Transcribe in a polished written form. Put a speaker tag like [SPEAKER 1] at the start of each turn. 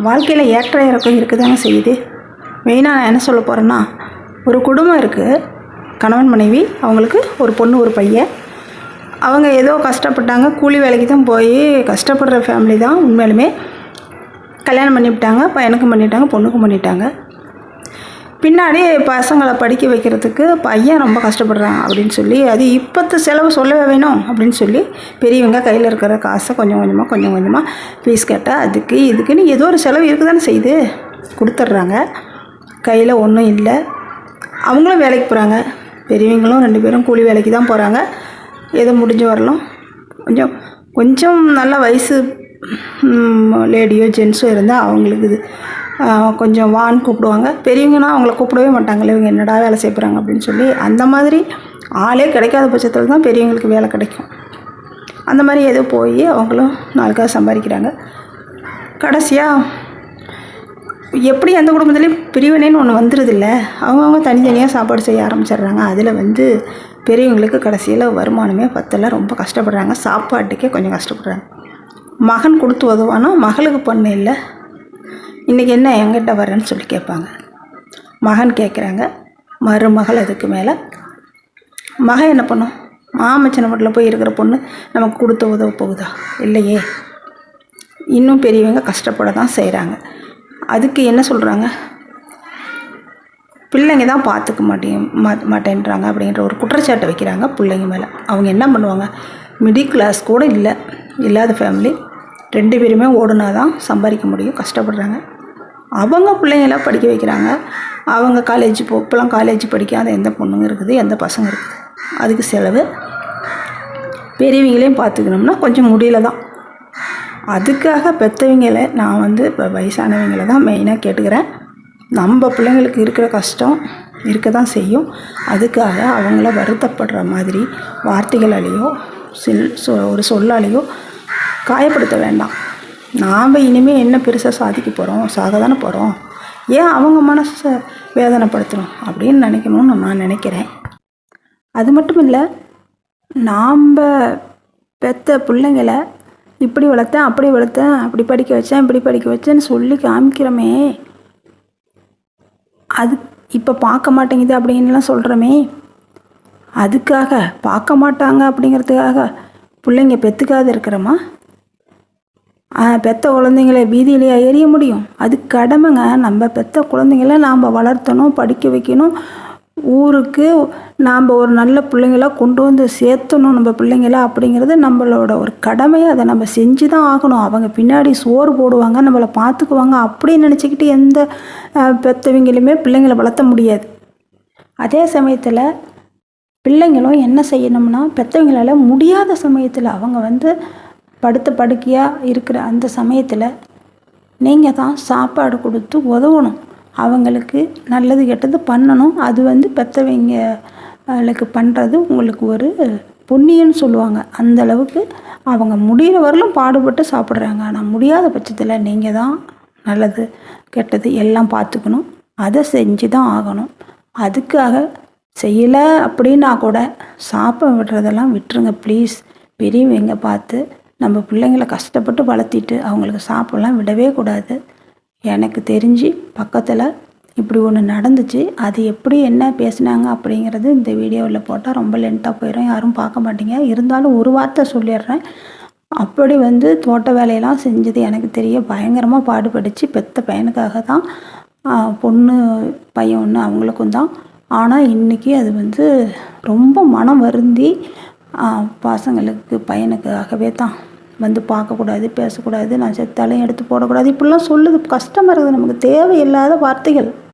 [SPEAKER 1] வாழ்க்கையில் ஏற்ற இறக்கம் இருக்குதாங்க செய்யுது. மெயினாக நான் என்ன சொல்ல போகிறேன்னா, ஒரு குடும்பம் இருக்குது, கணவன் மனைவி, அவங்களுக்கு ஒரு பொண்ணு ஒரு பையன். அவங்க ஏதோ கஷ்டப்பட்டாங்க, கூலி வேலைக்கு தான் போய் கஷ்டப்படுற ஃபேமிலி தான். உண்மையிலுமே கல்யாணம் பண்ணிவிட்டாங்க, பையனுக்கும் பண்ணிட்டாங்க, பொண்ணுக்கும் பண்ணிட்டாங்க. பின்னாடி பசங்களை படிக்க வைக்கிறதுக்கு பையன் ரொம்ப கஷ்டப்படுறான் அப்படின்னு சொல்லி, அது இப்போத்த செலவு சொல்லவே வேணும் அப்படின்னு சொல்லி பெரியவங்க கையில் இருக்கிற காசை கொஞ்சம் கொஞ்சமாக ஃபீஸ் கேட்டால் அதுக்கு இதுக்குன்னு ஏதோ ஒரு செலவு இருக்குது தானே செய்யுது, கொடுத்துட்றாங்க. கையில் ஒன்றும் இல்லை. அவங்களும் வேலைக்கு போகிறாங்க, பெரியவங்களும் 2 பேரும் கூலி வேலைக்கு தான் போகிறாங்க. ஏதோ முடிஞ்சு வரலாம். கொஞ்சம் நல்ல வயசு லேடியோ ஜென்ஸோ இருந்தால் அவங்களுக்கு இது கொஞ்சம் வான்னு கூப்பிடுவாங்க. பெரியவங்கன்னா அவங்கள கூப்பிடவே மாட்டாங்களே, இவங்க என்னடா வேலை செய்கிறாங்க அப்படின்னு சொல்லி. அந்த மாதிரி ஆளே கிடைக்காத பட்சத்தில் தான் பெரியவங்களுக்கு வேலை கிடைக்கும். அந்த மாதிரி ஏதோ போய் அவங்களும் 4 காசு சம்பாதிக்கிறாங்க. கடைசியாக எப்படி எந்த குடும்பத்துலேயும் பிரிவினைன்னு ஒன்று வந்துடுதில்ல, அவங்கவுங்க தனித்தனியாக சாப்பாடு செய்ய ஆரம்பிச்சிடுறாங்க. அதில் பெரியவங்களுக்கு கடைசியில் வருமானமே பத்தல, ரொம்ப கஷ்டப்படுறாங்க. சாப்பாட்டுக்கே கொஞ்சம் கஷ்டப்படுறாங்க. மகன் கொடுத்து உதவானா மகளுக்கு பொண்ணு இல்லை, இன்றைக்கி என்ன எங்கிட்ட வரேன்னு சொல்லி கேட்பாங்க. மகன் கேட்குறாங்க, மருமகள் அதுக்கு மேலே. மகன் என்ன பண்ணும்? மாமச்சனை வீட்டில் போய் இருக்கிற பொண்ணு நமக்கு கொடுத்து உதவ போகுதா? இல்லையே. இன்னும் பெரியவங்க கஷ்டப்பட தான் செய்கிறாங்க. அதுக்கு என்ன சொல்கிறாங்க? பிள்ளைங்க தான் பார்த்துக்க மாட்டேன்றாங்க அப்படின்ற ஒரு குற்றச்சாட்டை வைக்கிறாங்க பிள்ளைங்க மேலே. அவங்க என்ன பண்ணுவாங்க? மிடில் கிளாஸ் கூட இல்லாத ஃபேமிலி, 2 பேருமே ஓடுனா தான் சம்பாதிக்க முடியும், கஷ்டப்படுறாங்க. அவங்க பிள்ளைங்கள படிக்க வைக்கிறாங்க. அவங்க இப்போலாம் காலேஜ் படிக்காத எந்த பொண்ணுங்க இருக்குது, எந்த பசங்க இருக்குது? அதுக்கு செலவு. பெரியவங்களையும் பார்த்துக்கணும்னா கொஞ்சம் முடியல தான். அதுக்காக பெற்றவங்களை நான் இப்போ வயசானவங்களை தான் மெயினாக கேட்டுக்கிறேன். நம்ம பிள்ளைங்களுக்கு இருக்கிற கஷ்டம் இருக்க தான் செய்யும். அதுக்காக அவங்கள வருத்தப்படுற மாதிரி வார்த்தைகளாலேயோ ஒரு சொல்லாலேயோ காயப்படுத்த வேண்டாம். நாம் இனிமேல் என்ன பெருசாக சாதிக்க போகிறோம்? சாக தானே போகிறோம். ஏன் அவங்க மனசை வேதனைப்படுத்தணும் அப்படின்னு நினைக்கணும்னு நான் நினைக்கிறேன். அது மட்டும் இல்லை, நாம் பெற்ற பிள்ளைங்களை இப்படி வளர்த்தேன், அப்படி படிக்க வச்சேன், இப்படி படிக்க வச்சேன்னு சொல்லி காமிக்கிறோமே, அது இப்போ பார்க்க மாட்டேங்குது அப்படின்லாம் சொல்கிறோமே, அதுக்காக பார்க்க மாட்டாங்க அப்படிங்கிறதுக்காக பிள்ளைங்க பெற்றுக்காது இருக்கிறோமா? பெற்ற குழந்தைங்கள வீதியிலேயே எறிய முடியும்? அது கடமைங்க. நம்ம பெற்ற குழந்தைங்கள நாம் வளர்த்தணும், படிக்க வைக்கணும். ஊருக்கு நாம் ஒரு நல்ல பிள்ளைங்களாக கொண்டு வந்து சேர்த்தணும் நம்ம பிள்ளைங்கள அப்படிங்கிறது நம்மளோட ஒரு கடமையை. அதை நம்ம செஞ்சு தான் ஆகணும். அவங்க பின்னாடி சோறு போடுவாங்க, நம்மளை பார்த்துக்குவாங்க அப்படின்னு நினச்சிக்கிட்டு எந்த பெற்றவங்களுமே பிள்ளைங்களை வளர்த்த முடியாது. அதே சமயத்தில் பிள்ளைங்களும் என்ன செய்யணும்னா, பெற்றவங்களால் முடியாத சமயத்தில் அவங்க படுத்த படுக்கையாக இருக்கிற அந்த சமயத்தில் நீங்கள் தான் சாப்பாடு கொடுத்து உதவணும். அவங்களுக்கு நல்லது கெட்டது பண்ணணும். அது பெற்றவங்களுக்கு பண்ணுறது உங்களுக்கு ஒரு புண்ணியன்னு சொல்லுவாங்க. அந்தளவுக்கு அவங்க முடிகிற வரலும் பாடுபட்டு சாப்பிட்றாங்க. ஆனால் முடியாத பட்சத்தில் நீங்கள் தான் நல்லது கெட்டது எல்லாம் பார்த்துக்கணும். அதை செஞ்சு தான் ஆகணும். அதுக்காக செய்யலை அப்படின்னா கூட சாப்பிட விடுறதெல்லாம் விட்டுருங்க ப்ளீஸ். பெரியவங்க பார்த்து நம்ம பிள்ளைங்களை கஷ்டப்பட்டு வளர்த்திட்டு அவங்களுக்கு சாப்பிடலாம் விடவே கூடாது. எனக்கு தெரிஞ்சு பக்கத்தில் இப்படி ஒன்று நடந்துச்சு. அது எப்படி என்ன பேசினாங்க அப்படிங்கிறது இந்த வீடியோவில் போட்டால் ரொம்ப லென்த்தாக போயிடும், யாரும் பார்க்க மாட்டீங்க. இருந்தாலும் ஒரு வார்த்தை சொல்லிடுறேன். அப்படி தோட்ட வேலையெல்லாம் செஞ்சது எனக்கு தெரிய பயங்கரமாக பாடுபட்டுச்சு. பெற்ற பையனுக்காக தான், பொண்ணு பையன் ஒன்று அவங்களுக்கும் தான். ஆனால் இன்றைக்கி அது ரொம்ப மனம் வருந்தி பசங்களுக்கு பையனுக்காகவே தான் பார்க்கக்கூடாது, பேசக்கூடாது, நான் செத்தாலையும் எடுத்து போடக்கூடாது, இப்படிலாம் சொல்லுது. கஷ்டமாக இருக்குது நமக்கு, தேவையில்லாத வார்த்தைகள்.